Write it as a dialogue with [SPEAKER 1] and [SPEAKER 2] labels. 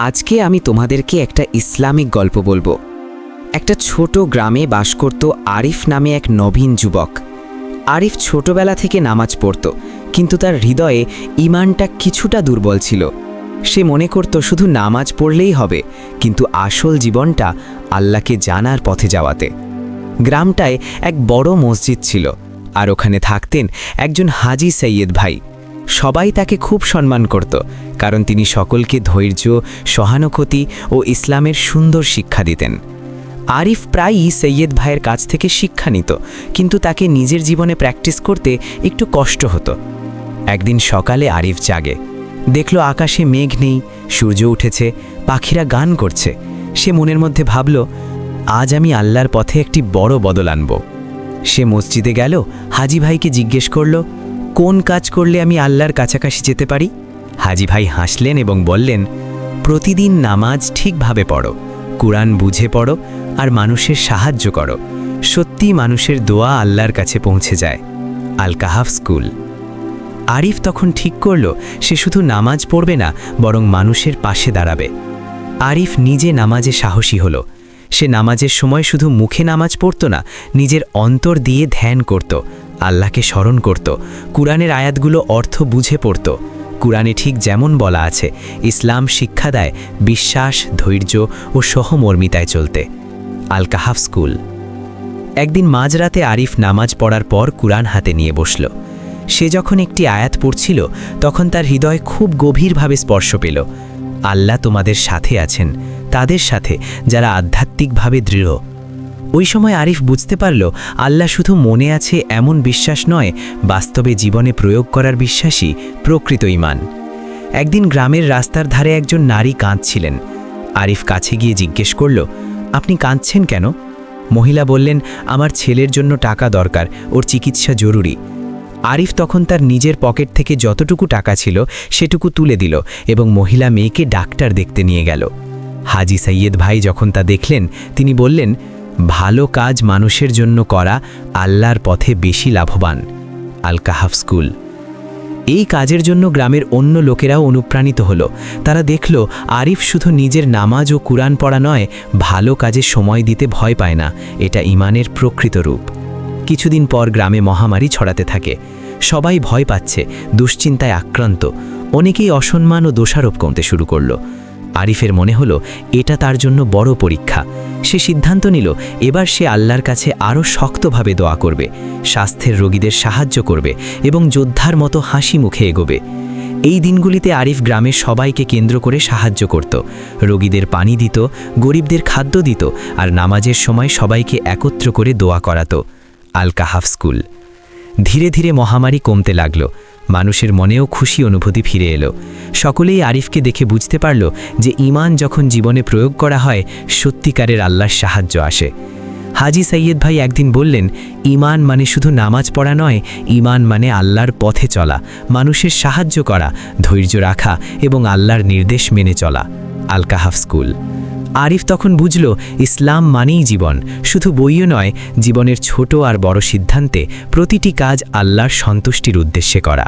[SPEAKER 1] আজকে আমি তোমাদেরকে একটা ইসলামিক গল্প বলবো। একটা ছোট গ্রামে বাস করত আরিফ নামে এক নবীন যুবক। আরিফ ছোটবেলা থেকে নামাজ পড়ত, কিন্তু তার হৃদয়ে ঈমানটা কিছুটা দুর্বল ছিল। সে মনে করত শুধু নামাজ পড়লেই হবে, কিন্তু আসল জীবনটা আল্লাহকে জানার পথে যাওয়াতে। গ্রামটায় এক বড় মসজিদ ছিল, আর ওখানে থাকতেন একজন হাজি সৈয়দ ভাই। সবাই তাকে খুব সম্মান করত, কারণ তিনি সকলকে ধৈর্য, সহানুভূতি ও ইসলামের সুন্দর শিক্ষা দিতেন। আরিফ প্রায়ই সৈয়দ ভাইয়ের কাছ থেকে শিক্ষা নিত, কিন্তু তাকে নিজের জীবনে প্র্যাকটিস করতে একটু কষ্ট হতো। একদিন সকালে আরিফ জাগে, দেখল আকাশে মেঘ নেই, সূর্য উঠেছে, পাখিরা গান করছে। সে মনের মধ্যে ভাবল, আজ আমি আল্লাহর পথে একটি বড় বদল আনব। সে মসজিদে গেল, হাজি ভাইকে জিজ্ঞেস করল, কোন কাজ করলে আমি আল্লাহর কাছাকাছি যেতে পারি? হাজি ভাই হাসলেন এবং বললেন, প্রতিদিন নামাজ ঠিকভাবে পড়ো, কুরআন বুঝে পড়ো, আর মানুষের সাহায্য করো। সত্যি মানুষের দোয়া আল্লাহর কাছে পৌঁছে যায়। আল কাহাফ স্কুল। আরিফ তখন ঠিক করল, সে শুধু নামাজ পড়বে না, বরং মানুষের পাশে দাঁড়াবে। আরিফ নিজে নামাজে সাহসী হল। সে নামাজের সময় শুধু মুখে নামাজ পড়ত না, নিজের অন্তর দিয়ে ধ্যান করত, আল্লাহকে স্মরণ করত, কুরআনের আয়াতগুলো অর্থ বুঝে পড়ত। কুরআনে ঠিক যেমন বলা আছে, ইসলাম শিক্ষা দেয় বিশ্বাস, ধৈর্য ও সহমর্মিতায় চলতে। আল কাহাফ স্কুল। একদিন মাঝরাতে আরিফ নামাজ পড়ার পর কুরআন হাতে নিয়ে বসল। সে যখন একটি আয়াত পড়ছিল, তখন তার হৃদয় খুব গভীরভাবে স্পর্শ পেল। আল্লাহ তোমাদের সাথে আছেন, তাদের সাথে যারা আধ্যাত্মিকভাবে দৃঢ়। ওই সময় আরিফ বুঝতে পারল, আল্লাহ শুধু মনে আছে এমন বিশ্বাস নয়, বাস্তবে জীবনে প্রয়োগ করার বিশ্বাসই প্রকৃত ঈমান। একদিন গ্রামের রাস্তার ধারে একজন নারী কাঁদছিলেন। আরিফ কাছে গিয়ে জিজ্ঞেস করল, আপনি কাঁদছেন কেন? মহিলা বললেন, আমার ছেলের জন্য টাকা দরকার, ওর চিকিৎসা জরুরি। আরিফ তখন তার নিজের পকেট থেকে যতটুকু টাকা ছিল সেটুকু তুলে দিল এবং মহিলা মেয়েকে ডাক্তার দেখতে নিয়ে গেল। হাজি সৈয়দ ভাই যখন তা দেখলেন, তিনি বললেন, ভালো কাজ মানুষের জন্য করা আল্লাহর পথে বেশি লাভবান। আল কাহাফ স্কুল। এই কাজের জন্য গ্রামের অন্য লোকেরাও অনুপ্রাণিত হলো। তারা দেখল, আরিফ শুধু নিজের নামাজ ও কুরআন পড়া নয়, ভালো কাজে সময় দিতে ভয় পায় না। এটা ঈমানের প্রকৃত রূপ। কিছুদিন পর গ্রামে মহামারী ছড়াতে থাকে। সবাই ভয় পাচ্ছে, দুশ্চিন্তায় আক্রান্ত। অনেকেই অসম্মান ও দোষারোপ করতে শুরু করল। আরিফের মনে হলো এটা তার জন্য বড় পরীক্ষা। সে সিদ্ধান্ত নিল, এবার সে আল্লাহর কাছে আরও শক্তভাবে দোয়া করবে, স্বাস্থ্যের রোগীদের সাহায্য করবে এবং যোদ্ধার মতো হাসি মুখে এগোবে। এই দিনগুলিতে আরিফ গ্রামের সবাইকে কেন্দ্র করে সাহায্য করত, রোগীদের পানি দিত, গরিবদের খাদ্য দিত, আর নামাজের সময় সবাইকে একত্র করে দোয়া করাত। আল কাহাফ স্কুল। ধীরে ধীরে মহামারী কমতে লাগল। মানুষের মনেও খুশি অনুভূতি ফিরে এলো। সকলেই আরিফকে দেখে বুঝতে পারল যে ঈমান যখন জীবনে প্রয়োগ করা হয়, সত্যিকারের আল্লাহর সাহায্য আসে। হাজি সৈয়দ ভাই একদিন বললেন, ঈমান মানে শুধু নামাজ পড়া নয়, ঈমান মানে আল্লাহর পথে চলা, মানুষের সাহায্য করা, ধৈর্য রাখা এবং আল্লাহর নির্দেশ মেনে চলা। আল কাহাফ স্কুল। আরিফ তখন বুঝল, ইসলাম মানেই জীবন, শুধু বইও নয়, জীবনের ছোট আর বড় সিদ্ধান্তে প্রতিটি কাজ আল্লাহর সন্তুষ্টির উদ্দেশ্যে করা।